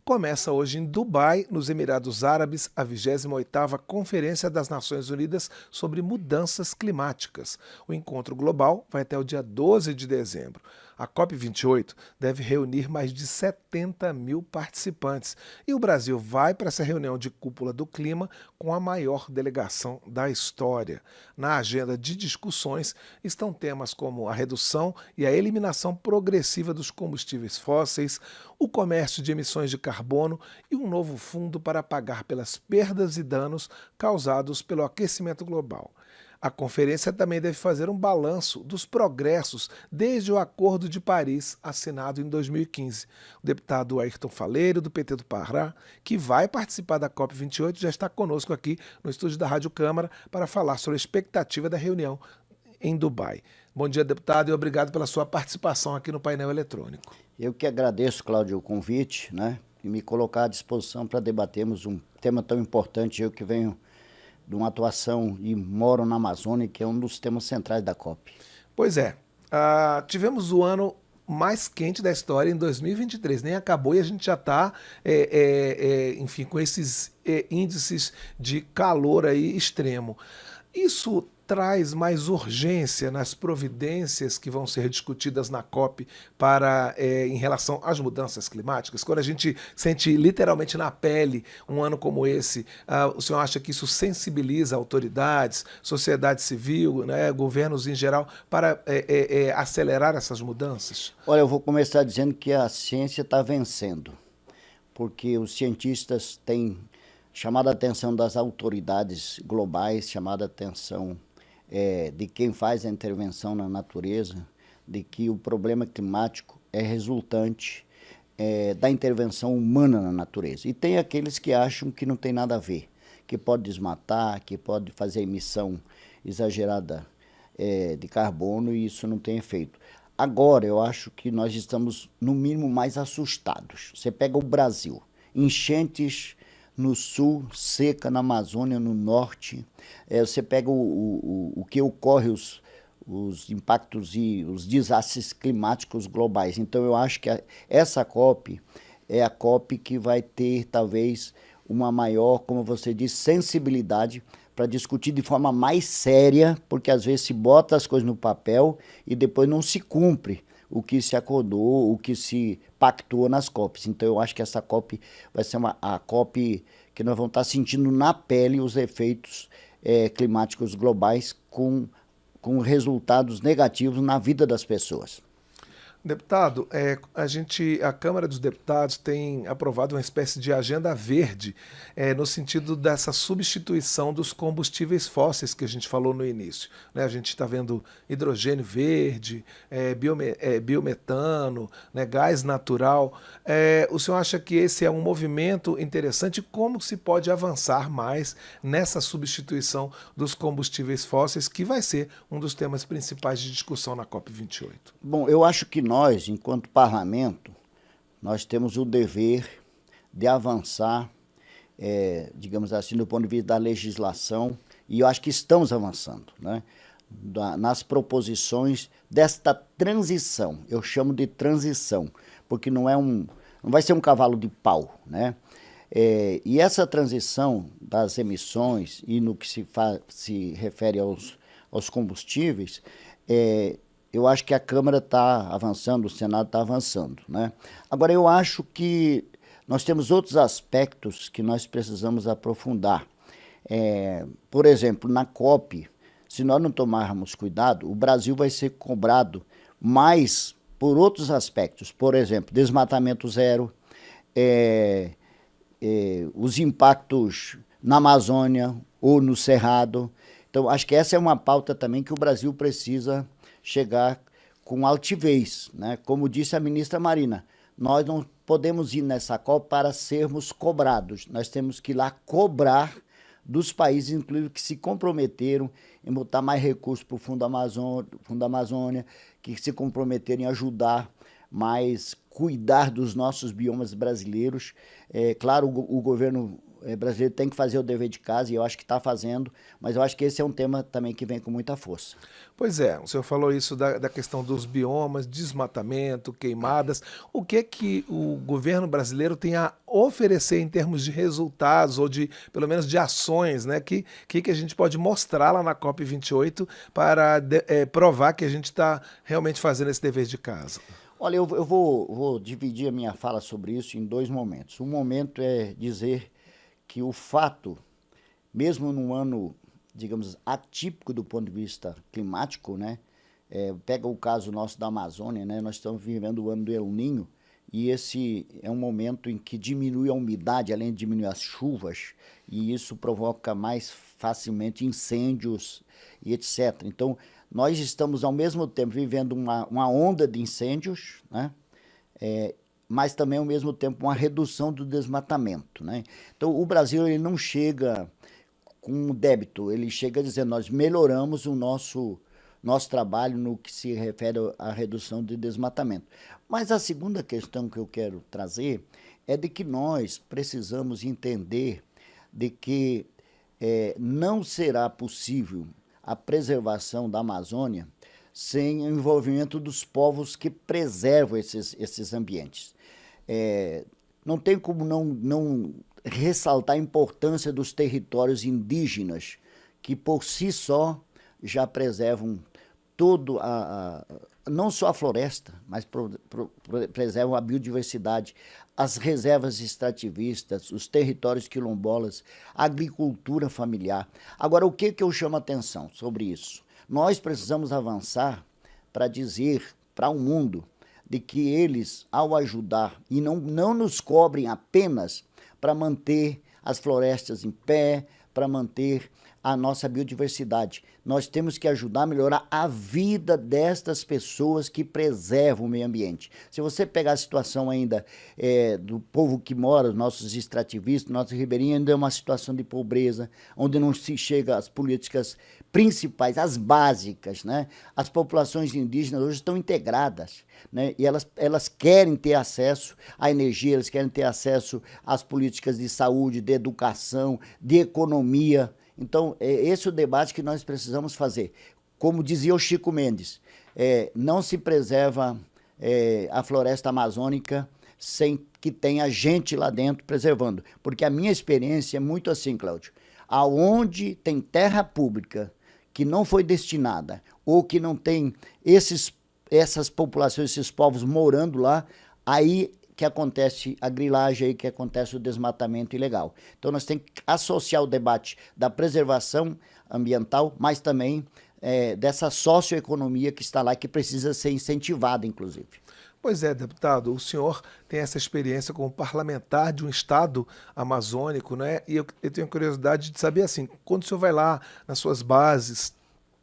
Começa hoje em Dubai, nos Emirados Árabes, a 28ª Conferência das Nações Unidas sobre Mudanças Climáticas. O encontro global vai até o dia 12 de dezembro. A COP28 deve reunir mais de 70 mil participantes e o Brasil vai para essa reunião de cúpula do clima com a maior delegação da história. Na agenda de discussões estão temas como a redução e a eliminação progressiva dos combustíveis fósseis, o comércio de emissões de carbono e um novo fundo para pagar pelas perdas e danos causados pelo aquecimento global. A conferência também deve fazer um balanço dos progressos desde o Acordo de Paris, assinado em 2015. O deputado Ayrton Faleiro, do PT do Pará, que vai participar da COP28, já está conosco aqui no estúdio da Rádio Câmara para falar sobre a expectativa da reunião em Dubai. Bom dia, deputado, e obrigado pela sua participação aqui no painel eletrônico. Eu que agradeço, Cláudio, o convite, né? E me colocar à disposição para debatermos um tema tão importante. Eu que venho de uma atuação e moro na Amazônia, que é um dos temas centrais da COP. Pois é, tivemos o ano mais quente da história em 2023, nem acabou e a gente já está, enfim, com esses índices de calor aí extremo. Isso traz mais urgência nas providências que vão ser discutidas na COP em relação às mudanças climáticas? Quando a gente sente literalmente na pele um ano como esse, o senhor acha que isso sensibiliza autoridades, sociedade civil, né, governos em geral, para acelerar essas mudanças? Olha, eu vou começar dizendo que a ciência está vencendo, porque os cientistas têm chamado a atenção das autoridades globais, chamado a atenção de quem faz a intervenção na natureza, de que o problema climático é resultante da intervenção humana na natureza. E tem aqueles que acham que não tem nada a ver, que pode desmatar, que pode fazer emissão exagerada de carbono e isso não tem efeito. Agora, eu acho que nós estamos, no mínimo, mais assustados. Você pega o Brasil, enchentes no sul, seca na Amazônia, no norte. Você pega o que ocorre, os impactos e os desastres climáticos globais. Então, eu acho que essa COP é a COP que vai ter, talvez, uma maior, como você disse, sensibilidade para discutir de forma mais séria, porque às vezes se bota as coisas no papel e depois não se cumpre o que se acordou, o que se pactuou nas COPs. Então eu acho que essa COP vai ser a COP que nós vamos estar sentindo na pele os efeitos climáticos globais com resultados negativos na vida das pessoas. Deputado, a Câmara dos Deputados tem aprovado uma espécie de agenda verde, no sentido dessa substituição dos combustíveis fósseis que a gente falou no início, né? A gente está vendo hidrogênio verde, biometano, né, gás natural. O senhor acha que esse é um movimento interessante? Como se pode avançar mais nessa substituição dos combustíveis fósseis, que vai ser um dos temas principais de discussão na COP28? Bom, eu acho que nós, enquanto parlamento, nós temos o dever de avançar, digamos assim, do ponto de vista da legislação, e eu acho que estamos avançando, né? Nas proposições desta transição. Eu chamo de transição, porque não vai ser um cavalo de pau, né? E essa transição das emissões e no que se refere aos combustíveis, eu acho que a Câmara está avançando, o Senado está avançando, né? Agora, eu acho que nós temos outros aspectos que nós precisamos aprofundar. Por exemplo, na COP, se nós não tomarmos cuidado, o Brasil vai ser cobrado mais por outros aspectos. Por exemplo, desmatamento zero, os impactos na Amazônia ou no Cerrado. Então, acho que essa é uma pauta também que o Brasil precisa chegar com altivez, né? Como disse a ministra Marina, nós não podemos ir nessa COP para sermos cobrados, nós temos que ir lá cobrar dos países, inclusive, que se comprometeram em botar mais recursos para o Fundo Amazônia, que se comprometeram em ajudar mais, cuidar dos nossos biomas brasileiros. Claro, o governo brasileiro tem que fazer o dever de casa, e eu acho que está fazendo, mas eu acho que esse é um tema também que vem com muita força. Pois é, o senhor falou isso da questão dos biomas, desmatamento, queimadas. O que o governo brasileiro tem a oferecer em termos de resultados ou de, pelo menos, de ações, né? Que a gente pode mostrar lá na COP28 para provar que a gente está realmente fazendo esse dever de casa? Olha, eu vou dividir a minha fala sobre isso em dois momentos. Um momento é dizer que o fato, mesmo num ano, digamos, atípico do ponto de vista climático, né? Pega o caso nosso da Amazônia, né? Nós estamos vivendo o ano do El Niño, e esse é um momento em que diminui a umidade, além de diminuir as chuvas, e isso provoca mais facilmente incêndios e etc. Então, nós estamos ao mesmo tempo vivendo uma onda de incêndios, né? Mas também ao mesmo tempo uma redução do desmatamento, né? Então, o Brasil ele não chega com um débito, ele chega dizendo nós melhoramos o nosso trabalho no que se refere à redução de desmatamento. Mas a segunda questão que eu quero trazer é de que nós precisamos entender de que não será possível a preservação da Amazônia sem o envolvimento dos povos que preservam esses ambientes. Não tem como não ressaltar a importância dos territórios indígenas, que por si só já preservam todo não só a floresta, mas preservam a biodiversidade, as reservas extrativistas, os territórios quilombolas, a agricultura familiar. Agora, o que eu chamo a atenção sobre isso? Nós precisamos avançar para dizer para o mundo de que eles, ao ajudar, e não nos cobrem apenas para manter as florestas em pé, para manter a nossa biodiversidade. Nós temos que ajudar a melhorar a vida destas pessoas que preservam o meio ambiente. Se você pegar a situação ainda do povo que mora, os nossos extrativistas, nossos ribeirinhos, ainda é uma situação de pobreza, onde não se chega às políticas principais, as básicas, né? As populações indígenas hoje estão integradas, né? E elas querem ter acesso à energia, elas querem ter acesso às políticas de saúde, de educação, de economia. Então, esse é o debate que nós precisamos fazer. Como dizia o Chico Mendes, não se preserva a floresta amazônica sem que tenha gente lá dentro preservando. Porque a minha experiência é muito assim, Cláudio. Aonde tem terra pública que não foi destinada ou que não tem essas populações, esses povos morando lá, aí que acontece a grilagem, aí que acontece o desmatamento ilegal. Então, nós temos que associar o debate da preservação ambiental, mas também dessa socioeconomia que está lá, que precisa ser incentivada, inclusive. Pois é, deputado, o senhor tem essa experiência como parlamentar de um estado amazônico, né? E eu tenho curiosidade de saber, assim, quando o senhor vai lá nas suas bases,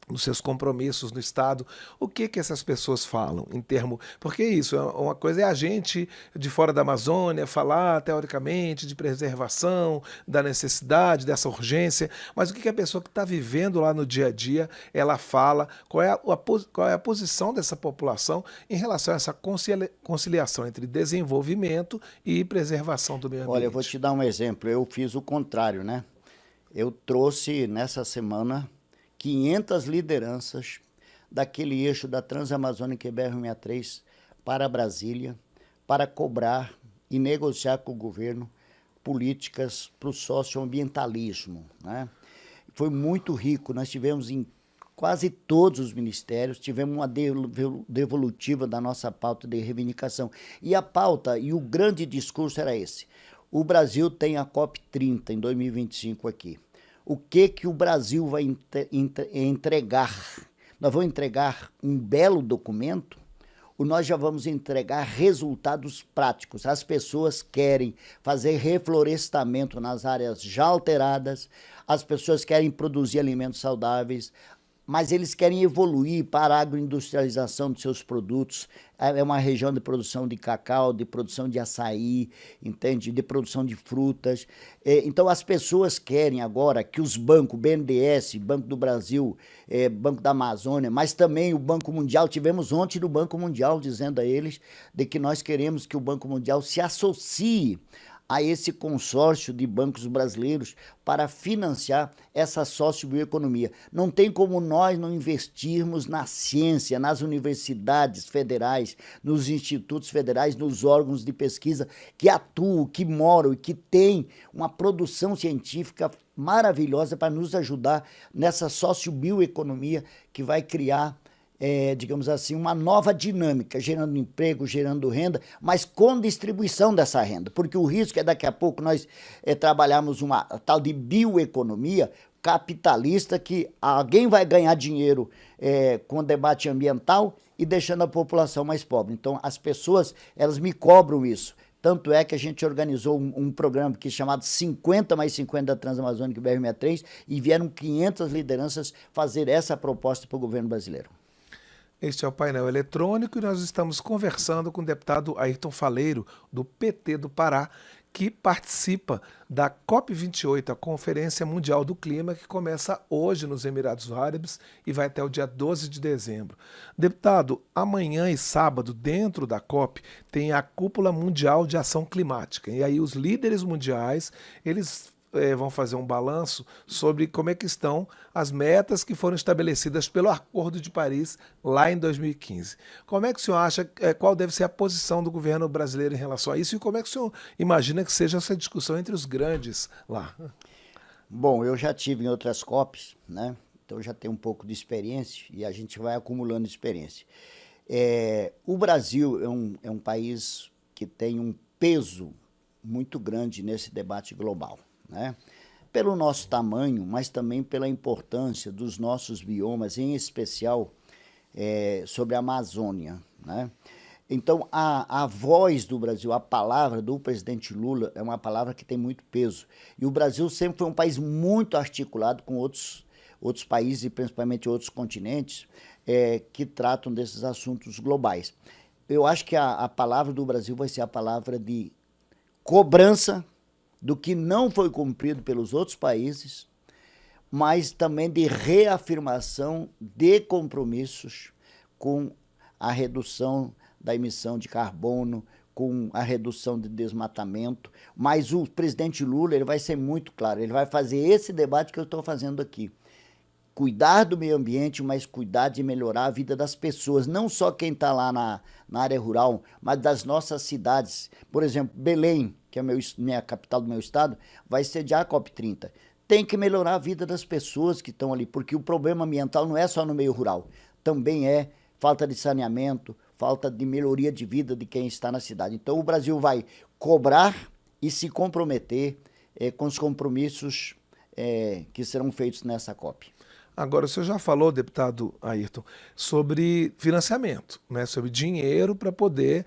nos seus compromissos no Estado, o que essas pessoas falam em termo... Porque isso, uma coisa é a gente de fora da Amazônia falar, teoricamente, de preservação, da necessidade, dessa urgência, mas o que a pessoa que está vivendo lá no dia a dia, ela fala, qual é a posição dessa população em relação a essa conciliação entre desenvolvimento e preservação do meio ambiente? Olha, eu vou te dar um exemplo, eu fiz o contrário, né? Eu trouxe nessa semana 500 lideranças daquele eixo da Transamazônica e BR-63 para Brasília, para cobrar e negociar com o governo políticas para o socioambientalismo, né? Foi muito rico, nós tivemos em quase todos os ministérios, tivemos uma devolutiva da nossa pauta de reivindicação. E a pauta e o grande discurso era esse: o Brasil tem a COP30 em 2025 aqui. O que o Brasil vai entregar? Nós vamos entregar um belo documento ou nós já vamos entregar resultados práticos? As pessoas querem fazer reflorestamento nas áreas já alteradas, as pessoas querem produzir alimentos saudáveis, mas eles querem evoluir para a agroindustrialização dos seus produtos. É uma região de produção de cacau, de produção de açaí, entende? De produção de frutas. Então, as pessoas querem agora que os bancos, BNDES, Banco do Brasil, Banco da Amazônia, mas também o Banco Mundial, tivemos ontem no Banco Mundial dizendo a eles de que nós queremos que o Banco Mundial se associe a esse consórcio de bancos brasileiros para financiar essa sociobioeconomia. Não tem como nós não investirmos na ciência, nas universidades federais, nos institutos federais, nos órgãos de pesquisa que atuam, que moram e que têm uma produção científica maravilhosa para nos ajudar nessa sociobioeconomia que vai criar, digamos assim, uma nova dinâmica, gerando emprego, gerando renda, mas com distribuição dessa renda, porque o risco é daqui a pouco nós trabalharmos uma tal de bioeconomia capitalista, que alguém vai ganhar dinheiro com o debate ambiental e deixando a população mais pobre. Então, as pessoas, elas me cobram isso. Tanto é que a gente organizou um programa que é chamado 50 mais 50 da Transamazônica BR-63 e vieram 500 lideranças fazer essa proposta para o governo brasileiro. Este é o painel eletrônico e nós estamos conversando com o deputado Ayrton Faleiro, do PT do Pará, que participa da COP28, a Conferência Mundial do Clima, que começa hoje nos Emirados Árabes e vai até o dia 12 de dezembro. Deputado, amanhã e sábado, dentro da COP, tem a Cúpula Mundial de Ação Climática. E aí os líderes mundiais, eles vão fazer um balanço sobre como é que estão as metas que foram estabelecidas pelo Acordo de Paris lá em 2015. Como é que o senhor acha, qual deve ser a posição do governo brasileiro em relação a isso e como é que o senhor imagina que seja essa discussão entre os grandes lá? Bom, eu já tive em outras COPs, né? Então já tenho um pouco de experiência e a gente vai acumulando experiência. O Brasil é um país que tem um peso muito grande nesse debate global, né? Pelo nosso tamanho, mas também pela importância dos nossos biomas, em especial sobre a Amazônia, né? Então, a voz do Brasil, a palavra do presidente Lula é uma palavra que tem muito peso. E o Brasil sempre foi um país muito articulado com outros países, e principalmente outros continentes, que tratam desses assuntos globais. Eu acho que a palavra do Brasil vai ser a palavra de cobrança do que não foi cumprido pelos outros países, mas também de reafirmação de compromissos com a redução da emissão de carbono, com a redução de desmatamento. Mas o presidente Lula, ele vai ser muito claro, ele vai fazer esse debate que eu estou fazendo aqui. Cuidar do meio ambiente, mas cuidar de melhorar a vida das pessoas, não só quem está lá na área rural, mas das nossas cidades. Por exemplo, Belém, que é a capital do meu estado, vai sediar a COP30. Tem que melhorar a vida das pessoas que estão ali, porque o problema ambiental não é só no meio rural, também é falta de saneamento, falta de melhoria de vida de quem está na cidade. Então o Brasil vai cobrar e se comprometer com os compromissos que serão feitos nessa COP. Agora, o senhor já falou, deputado Ayrton, sobre financiamento, né? Sobre dinheiro para poder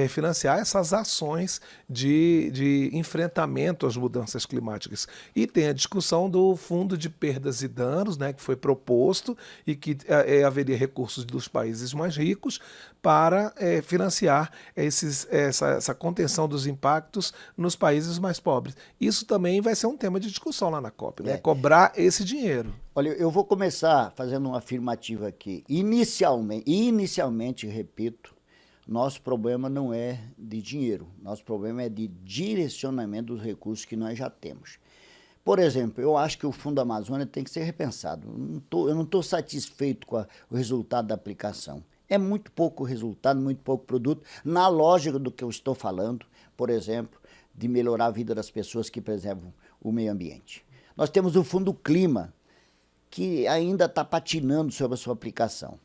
financiar essas ações de enfrentamento às mudanças climáticas. E tem a discussão do Fundo de Perdas e Danos, né? Que foi proposto e que haveria recursos dos países mais ricos para financiar essa contenção dos impactos nos países mais pobres. Isso também vai ser um tema de discussão lá na COP, né? Cobrar esse dinheiro. Olha, eu vou começar fazendo uma afirmativa aqui. Inicialmente, repito, nosso problema não é de dinheiro, nosso problema é de direcionamento dos recursos que nós já temos. Por exemplo, eu acho que o Fundo Amazônia tem que ser repensado. Eu não estou satisfeito com o resultado da aplicação. É muito pouco resultado, muito pouco produto, na lógica do que eu estou falando, por exemplo, de melhorar a vida das pessoas que preservam o meio ambiente. Nós temos o Fundo Clima, que ainda está patinando sobre a sua aplicação.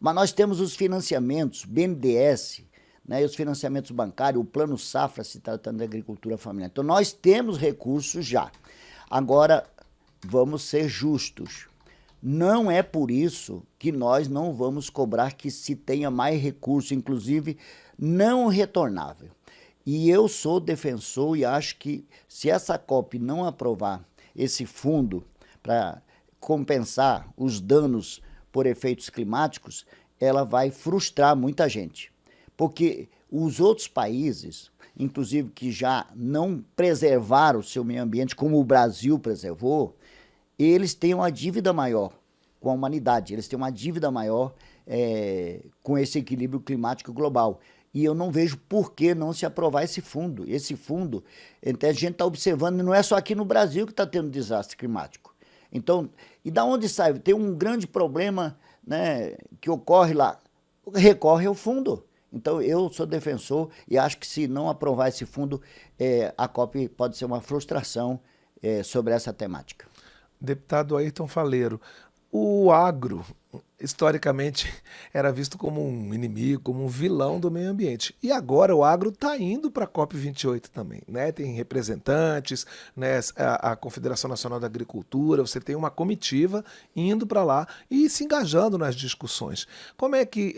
Mas nós temos os financiamentos, BNDES, né, e os financiamentos bancários, o Plano Safra, se tratando da agricultura familiar. Então, nós temos recursos já. Agora, vamos ser justos. Não é por isso que nós não vamos cobrar que se tenha mais recursos, inclusive não retornável. E eu sou defensor e acho que se essa COP não aprovar esse fundo para compensar os danos por efeitos climáticos, ela vai frustrar muita gente. Porque os outros países, inclusive que já não preservaram o seu meio ambiente, como o Brasil preservou, eles têm uma dívida maior com a humanidade, eles têm uma dívida maior com esse equilíbrio climático global. E eu não vejo por que não se aprovar esse fundo. Esse fundo, então a gente está observando, não é só aqui no Brasil que está tendo desastre climático. Então, e da onde sai? Tem um grande problema, né, que ocorre lá. Recorre ao fundo. Então, eu sou defensor e acho que se não aprovar esse fundo, a COP pode ser uma frustração sobre essa temática. Deputado Ayrton Faleiro, o agro, historicamente, era visto como um inimigo, como um vilão do meio ambiente. E agora o agro está indo para a COP28 também, né? Tem representantes, né? A Confederação Nacional da Agricultura, você tem uma comitiva indo para lá e se engajando nas discussões. Como é que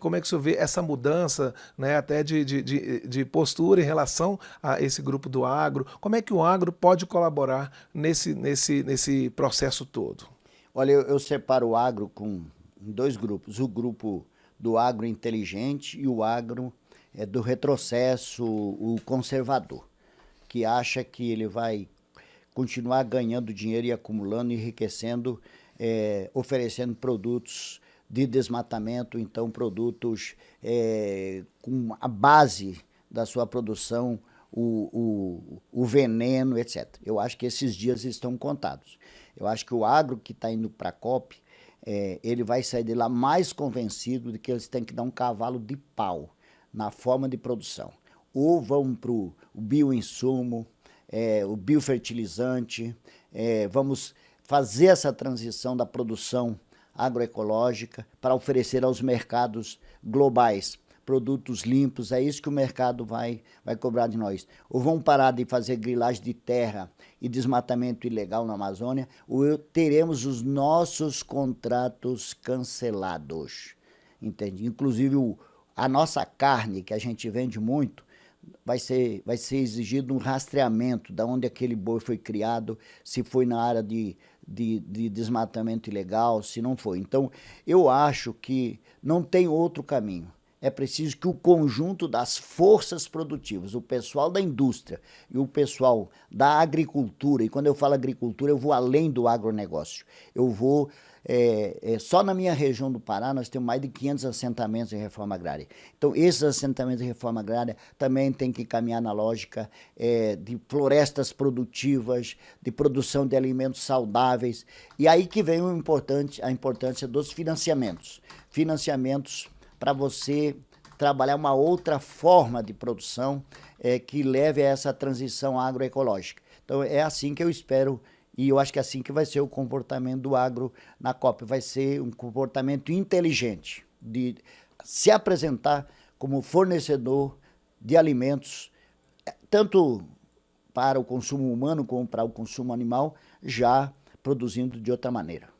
o senhor vê essa mudança, né? Até de postura em relação a esse grupo do agro? Como é que o agro pode colaborar nesse processo todo? Olha, eu separo o agro em dois grupos. O grupo do agro inteligente e o agro do retrocesso, o conservador, que acha que ele vai continuar ganhando dinheiro e acumulando, enriquecendo, oferecendo produtos de desmatamento, então produtos com a base da sua produção, o veneno, etc. Eu acho que esses dias estão contados. Eu acho que o agro que está indo para a COP, ele vai sair de lá mais convencido de que eles têm que dar um cavalo de pau na forma de produção. Ou vão para o bioinsumo, o biofertilizante, vamos fazer essa transição da produção agroecológica para oferecer aos mercados globais produtos limpos. É isso que o mercado vai cobrar de nós. Ou vão parar de fazer grilagem de terra e desmatamento ilegal na Amazônia, ou teremos os nossos contratos cancelados. Entende? Inclusive a nossa carne, que a gente vende muito, vai ser exigido um rastreamento de onde aquele boi foi criado, se foi na área de desmatamento ilegal, se não foi. Então, eu acho que não tem outro caminho. É preciso que o conjunto das forças produtivas, o pessoal da indústria e o pessoal da agricultura, e quando eu falo agricultura, eu vou além do agronegócio. Eu vou, só na minha região do Pará, nós temos mais de 500 assentamentos de reforma agrária. Então, esses assentamentos de reforma agrária também têm que caminhar na lógica de florestas produtivas, de produção de alimentos saudáveis. E aí que vem a importância dos financiamentos. Financiamentos para você trabalhar uma outra forma de produção que leve a essa transição agroecológica. Então, é assim que eu espero, e eu acho que é assim que vai ser o comportamento do agro na COP. Vai ser um comportamento inteligente, de se apresentar como fornecedor de alimentos, tanto para o consumo humano como para o consumo animal, já produzindo de outra maneira.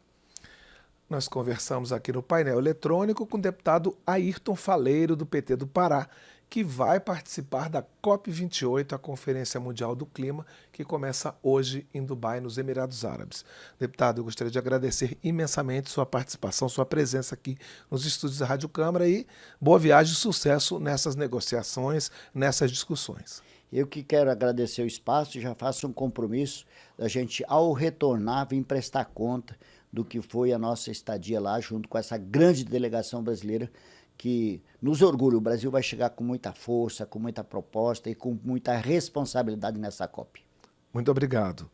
Nós conversamos aqui no painel eletrônico com o deputado Ayrton Faleiro, do PT do Pará, que vai participar da COP28, a Conferência Mundial do Clima, que começa hoje em Dubai, nos Emirados Árabes. Deputado, eu gostaria de agradecer imensamente sua participação, sua presença aqui nos estúdios da Rádio Câmara e boa viagem e sucesso nessas negociações, nessas discussões. Eu que quero agradecer o espaço e já faço um compromisso da gente, ao retornar, vir prestar conta do que foi a nossa estadia lá, junto com essa grande delegação brasileira que nos orgulha. O Brasil vai chegar com muita força, com muita proposta e com muita responsabilidade nessa COP. Muito obrigado.